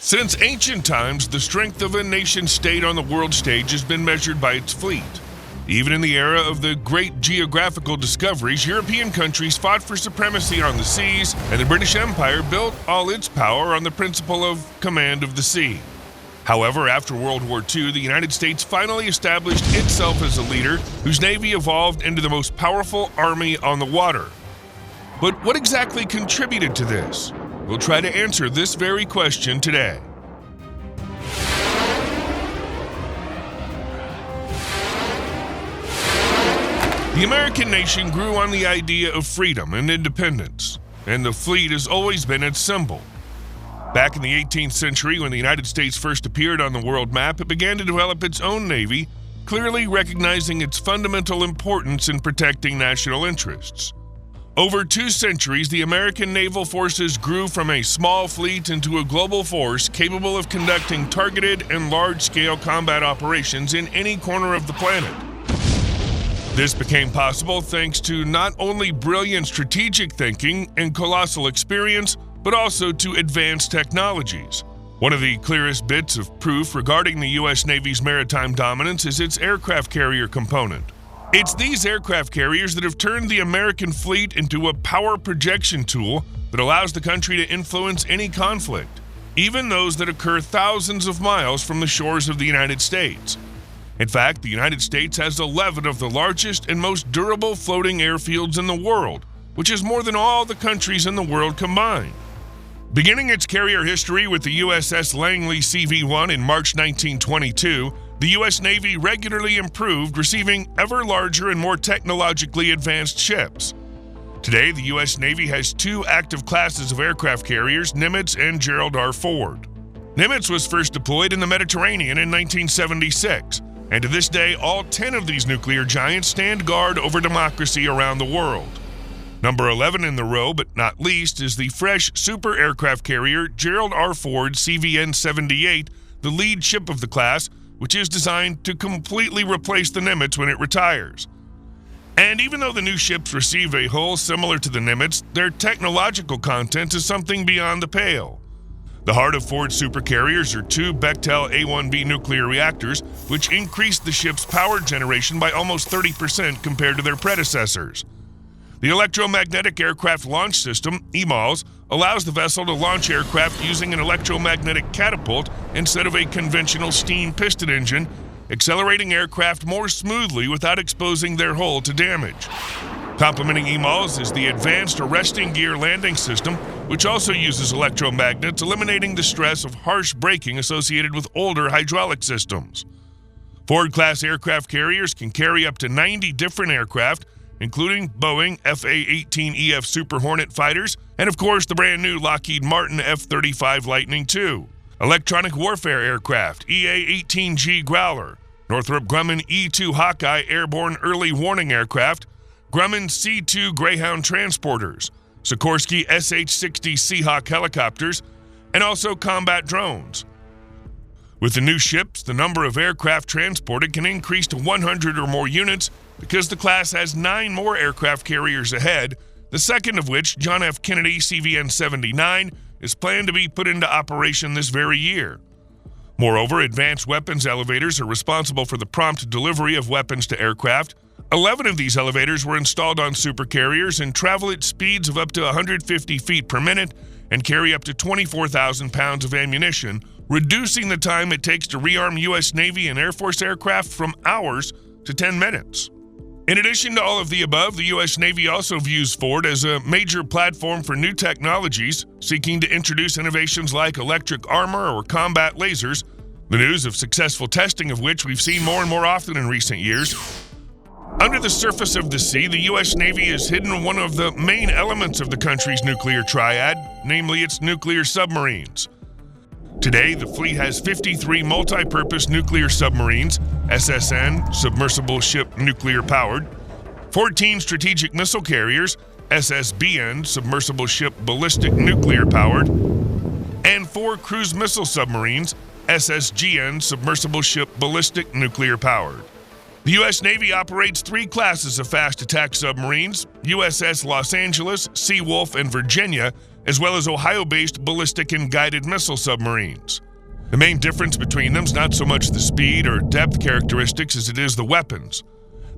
Since ancient times, the strength of a nation-state on the world stage has been measured by its fleet. Even in the era of the Great Geographical Discoveries, European countries fought for supremacy on the seas, and the British Empire built all its power on the principle of command of the sea. However, after World War II, the United States finally established itself as a leader whose navy evolved into the most powerful army on the water. But what exactly contributed to this? We'll try to answer this very question today. The American nation grew on the idea of freedom and independence, and the fleet has always been its symbol. Back in the 18th century, when the United States first appeared on the world map, it began to develop its own navy, clearly recognizing its fundamental importance in protecting national interests. Over 2 centuries, the American naval forces grew from a small fleet into a global force capable of conducting targeted and large-scale combat operations in any corner of the planet. This became possible thanks to not only brilliant strategic thinking and colossal experience, but also to advanced technologies. One of the clearest bits of proof regarding the U.S. Navy's maritime dominance is its aircraft carrier component. It's these aircraft carriers that have turned the American fleet into a power projection tool that allows the country to influence any conflict, even those that occur thousands of miles from the shores of the United States. In fact, the United States has 11 of the largest and most durable floating airfields in the world, which is more than all the countries in the world combined. Beginning its carrier history with the USS Langley CV-1 in March 1922, the U.S. Navy regularly improved, receiving ever larger and more technologically advanced ships. Today, the U.S. Navy has 2 active classes of aircraft carriers, Nimitz and Gerald R. Ford. Nimitz was first deployed in the Mediterranean in 1976, and to this day, all 10 of these nuclear giants stand guard over democracy around the world. Number 11 in the row, but not least, is the fresh super aircraft carrier Gerald R. Ford CVN-78, the lead ship of the class, which is designed to completely replace the Nimitz when it retires. And even though the new ships receive a hull similar to the Nimitz, their technological content is something beyond the pale. The heart of Ford's supercarriers are 2 Bechtel A-1B nuclear reactors, which increased the ship's power generation by almost 30% compared to their predecessors. The electromagnetic aircraft launch system, EMALS, allows the vessel to launch aircraft using an electromagnetic catapult instead of a conventional steam piston engine, accelerating aircraft more smoothly without exposing their hull to damage. Complementing EMALS is the Advanced Arresting Gear Landing System, which also uses electromagnets, eliminating the stress of harsh braking associated with older hydraulic systems. Ford-class aircraft carriers can carry up to 90 different aircraft, including Boeing FA-18EF Super Hornet fighters, and of course the brand new Lockheed Martin F-35 Lightning II, electronic warfare aircraft EA-18G Growler, Northrop Grumman E-2 Hawkeye airborne early warning aircraft, Grumman C-2 Greyhound transporters, Sikorsky SH-60 Seahawk helicopters, and also combat drones. With the new ships, the number of aircraft transported can increase to 100 or more units because the class has 9 more aircraft carriers ahead, the second of which, John F. Kennedy CVN-79, is planned to be put into operation this very year. Moreover, advanced weapons elevators are responsible for the prompt delivery of weapons to aircraft. 11 of these elevators were installed on supercarriers and travel at speeds of up to 150 feet per minute and carry up to 24,000 pounds of ammunition, reducing the time it takes to rearm U.S. Navy and Air Force aircraft from hours to 10 minutes. In addition to all of the above, the U.S. Navy also views Ford as a major platform for new technologies, seeking to introduce innovations like electric armor or combat lasers, the news of successful testing of which we've seen more and more often in recent years. Under the surface of the sea, the U.S. Navy has hidden one of the main elements of the country's nuclear triad, namely its nuclear submarines. Today, the fleet has 53 multi-purpose nuclear submarines, SSN, submersible ship nuclear powered, 14 strategic missile carriers, SSBN, submersible ship ballistic nuclear powered, and 4 cruise missile submarines, SSGN, submersible ship ballistic nuclear powered. The U.S. Navy operates 3 classes of fast attack submarines, USS Los Angeles, Seawolf, and Virginia, as well as Ohio-based ballistic and guided missile submarines. The main difference between them is not so much the speed or depth characteristics as it is the weapons.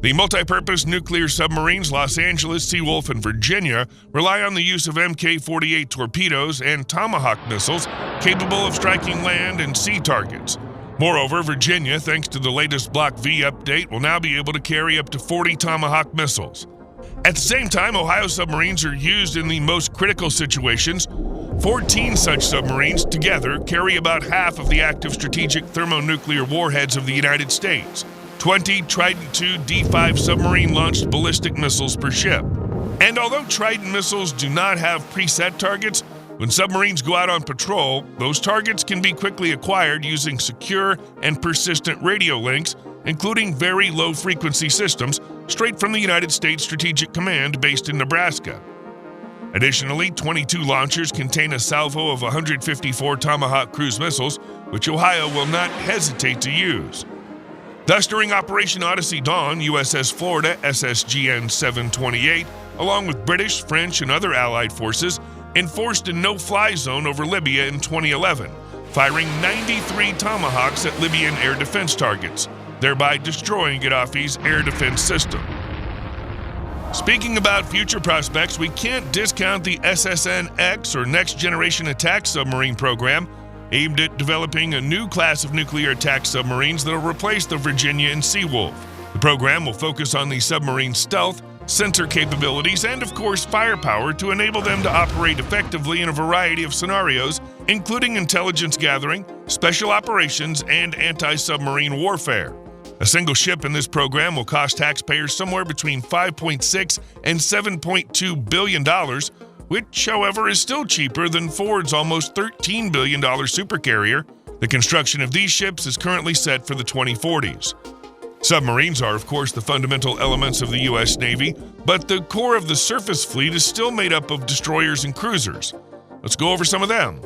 The multi-purpose nuclear submarines Los Angeles, Seawolf, and Virginia rely on the use of Mk-48 torpedoes and Tomahawk missiles capable of striking land and sea targets. Moreover, Virginia, thanks to the latest Block V update, will now be able to carry up to 40 Tomahawk missiles. At the same time, Ohio submarines are used in the most critical situations. 14 such submarines together carry about half of the active strategic thermonuclear warheads of the United States. 20 Trident II D5 submarine-launched ballistic missiles per ship. And although Trident missiles do not have preset targets, when submarines go out on patrol, those targets can be quickly acquired using secure and persistent radio links, including very low-frequency systems, straight from the United States Strategic Command based in Nebraska. Additionally, 22 launchers contain a salvo of 154 Tomahawk cruise missiles, which Ohio will not hesitate to use. Thus, during Operation Odyssey Dawn, USS Florida SSGN 728, along with British, French, and other Allied forces, enforced a no-fly zone over Libya in 2011, firing 93 Tomahawks at Libyan air defense targets, thereby destroying Gaddafi's air defense system. Speaking about future prospects, we can't discount the SSN-X, or Next Generation Attack Submarine program, aimed at developing a new class of nuclear attack submarines that will replace the Virginia and Seawolf. The program will focus on the submarine's stealth, sensor capabilities, and of course firepower to enable them to operate effectively in a variety of scenarios, including intelligence gathering, special operations, and anti-submarine warfare. A single ship in this program will cost taxpayers somewhere between $5.6 and $7.2 billion, which, however, is still cheaper than Ford's almost $13 billion supercarrier. The construction of these ships is currently set for the 2040s. Submarines are, of course, the fundamental elements of the U.S. Navy, but the core of the surface fleet is still made up of destroyers and cruisers. Let's go over some of them.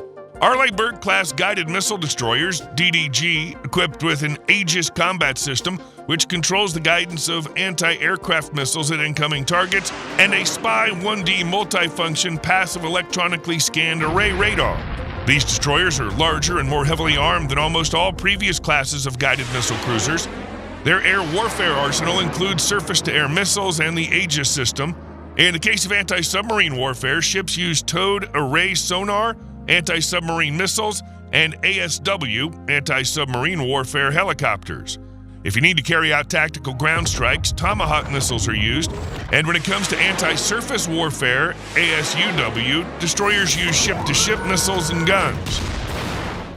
Burke-class guided missile destroyers, DDG, equipped with an Aegis combat system, which controls the guidance of anti-aircraft missiles at incoming targets, and a SPY 1D multifunction passive electronically scanned array radar. These destroyers are larger and more heavily armed than almost all previous classes of guided missile cruisers. Their air warfare arsenal includes surface-to-air missiles and the Aegis system. In the case of anti-submarine warfare, ships use towed array sonar, anti-submarine missiles, and ASW, anti-submarine warfare helicopters. If you need to carry out tactical ground strikes, Tomahawk missiles are used. And when it comes to anti-surface warfare, ASUW, destroyers use ship-to-ship missiles and guns.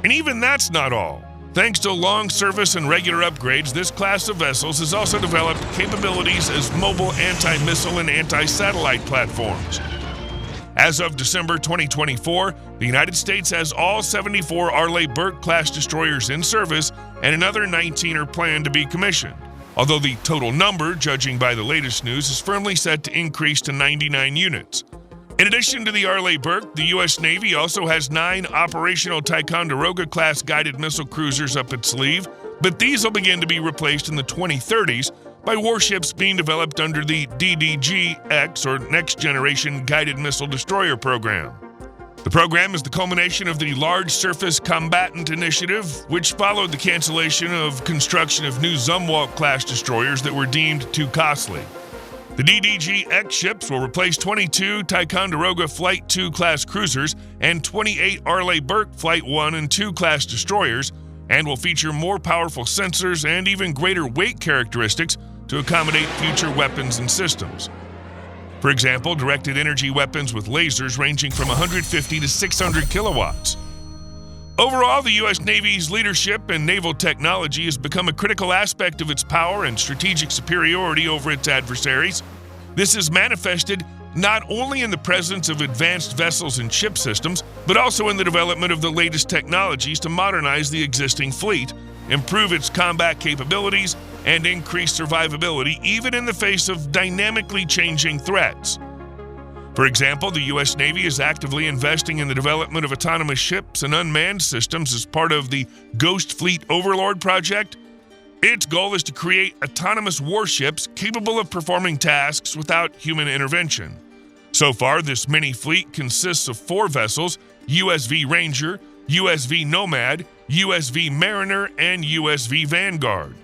And even that's not all. Thanks to long service and regular upgrades, this class of vessels has also developed capabilities as mobile anti-missile and anti-satellite platforms. As of December 2024, the United States has all 74 Burke-class destroyers in service, and another 19 are planned to be commissioned. Although the total number, judging by the latest news, is firmly set to increase to 99 units. In addition to the Burke, the U.S. Navy also has 9 operational Ticonderoga-class guided missile cruisers up its sleeve, but these will begin to be replaced in the 2030s by warships being developed under the DDG-X, or Next Generation Guided Missile Destroyer program. The program is the culmination of the Large Surface Combatant Initiative, which followed the cancellation of construction of new Zumwalt-class destroyers that were deemed too costly. The DDG-X ships will replace 22 Ticonderoga Flight II class cruisers and 28 Burke Flight I and II class destroyers, and will feature more powerful sensors and even greater weight characteristics to accommodate future weapons and systems. For example, directed energy weapons with lasers ranging from 150 to 600 kilowatts. Overall, the U.S. Navy's leadership in naval technology has become a critical aspect of its power and strategic superiority over its adversaries. This is manifested not only in the presence of advanced vessels and ship systems, but also in the development of the latest technologies to modernize the existing fleet, improve its combat capabilities, and increase survivability even in the face of dynamically changing threats. For example, the U.S. Navy is actively investing in the development of autonomous ships and unmanned systems as part of the Ghost Fleet Overlord project. Its goal is to create autonomous warships capable of performing tasks without human intervention. So far, this mini fleet consists of 4 vessels: USV Ranger, USV Nomad, USV Mariner, and USV Vanguard.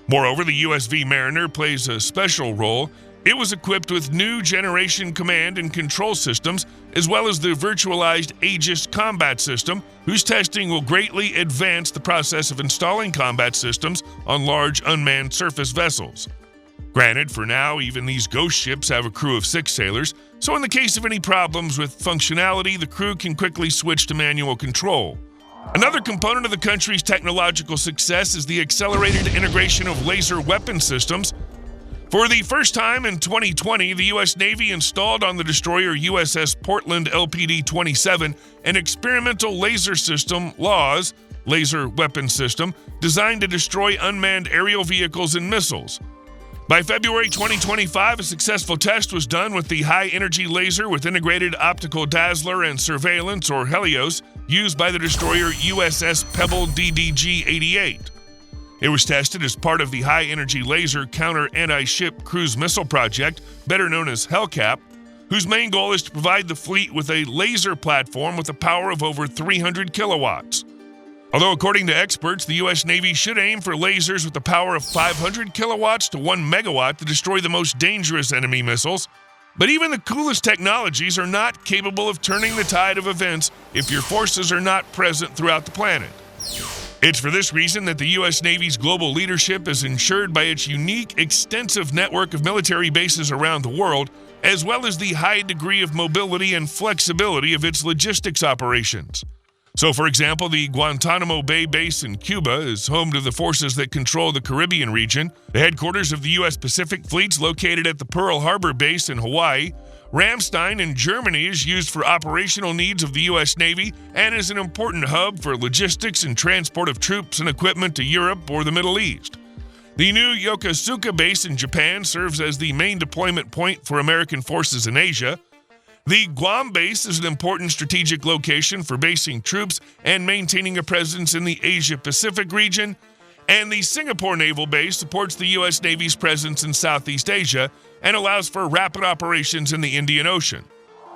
Moreover, the USV Mariner plays a special role. It was equipped with new generation command and control systems, as well as the virtualized Aegis combat system, whose testing will greatly advance the process of installing combat systems on large unmanned surface vessels. Granted, for now, even these ghost ships have a crew of 6 sailors, so in the case of any problems with functionality, the crew can quickly switch to manual control. Another component of the country's technological success is the accelerated integration of laser weapon systems. For the first time in 2020, the U.S. Navy installed on the destroyer USS Portland LPD-27 an experimental laser system, LAWS, laser weapon system, designed to destroy unmanned aerial vehicles and missiles. By February 2025, a successful test was done with the high-energy laser with integrated optical dazzler and surveillance, or HELIOS, used by the destroyer USS Pebble DDG-88. It was tested as part of the high-energy laser counter-anti-ship cruise missile project, better known as HELCAP, whose main goal is to provide the fleet with a laser platform with a power of over 300 kilowatts. Although according to experts, the U.S. Navy should aim for lasers with a power of 500 kilowatts to 1 megawatt to destroy the most dangerous enemy missiles. But even the coolest technologies are not capable of turning the tide of events if your forces are not present throughout the planet. It's for this reason that the U.S. Navy's global leadership is ensured by its unique, extensive network of military bases around the world, as well as the high degree of mobility and flexibility of its logistics operations. So, for example, the Guantanamo Bay base in Cuba is home to the forces that control the Caribbean region. The headquarters of the U.S. Pacific Fleet's located at the Pearl Harbor base in Hawaii. Ramstein in Germany is used for operational needs of the U.S. Navy and is an important hub for logistics and transport of troops and equipment to Europe or the Middle East. The new Yokosuka base in Japan serves as the main deployment point for American forces in Asia. The Guam base is an important strategic location for basing troops and maintaining a presence in the Asia-Pacific region, and the Singapore Naval Base supports the U.S. Navy's presence in Southeast Asia and allows for rapid operations in the Indian Ocean.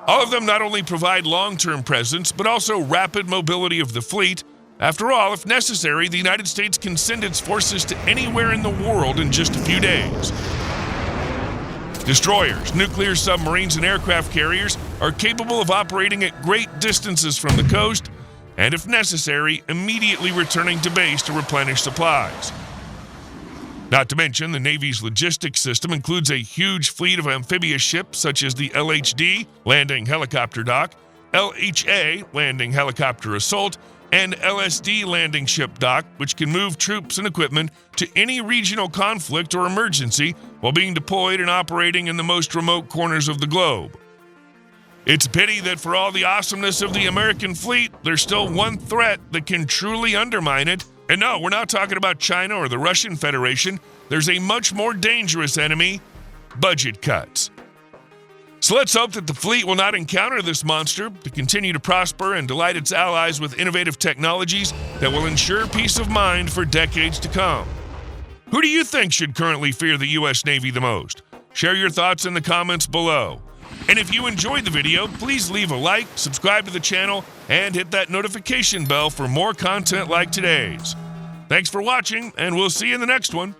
All of them not only provide long-term presence, but also rapid mobility of the fleet. After all, if necessary, the United States can send its forces to anywhere in the world in just a few days. Destroyers, nuclear submarines, and aircraft carriers are capable of operating at great distances from the coast and, if necessary, immediately returning to base to replenish supplies. Not to mention, the Navy's logistics system includes a huge fleet of amphibious ships such as the LHD, Landing Helicopter Dock, LHA, Landing Helicopter Assault, and LSD Landing Ship Dock, which can move troops and equipment to any regional conflict or emergency while being deployed and operating in the most remote corners of the globe. It's a pity that for all the awesomeness of the American fleet, there's still one threat that can truly undermine it. And no, we're not talking about China or the Russian Federation. There's a much more dangerous enemy: budget cuts. So let's hope that the fleet will not encounter this monster, to continue to prosper and delight its allies with innovative technologies that will ensure peace of mind for decades to come. Who do you think should currently fear the U.S. Navy the most? Share your thoughts in the comments below. And if you enjoyed the video, please leave a like, subscribe to the channel, and hit that notification bell for more content like today's. Thanks for watching, and we'll see you in the next one.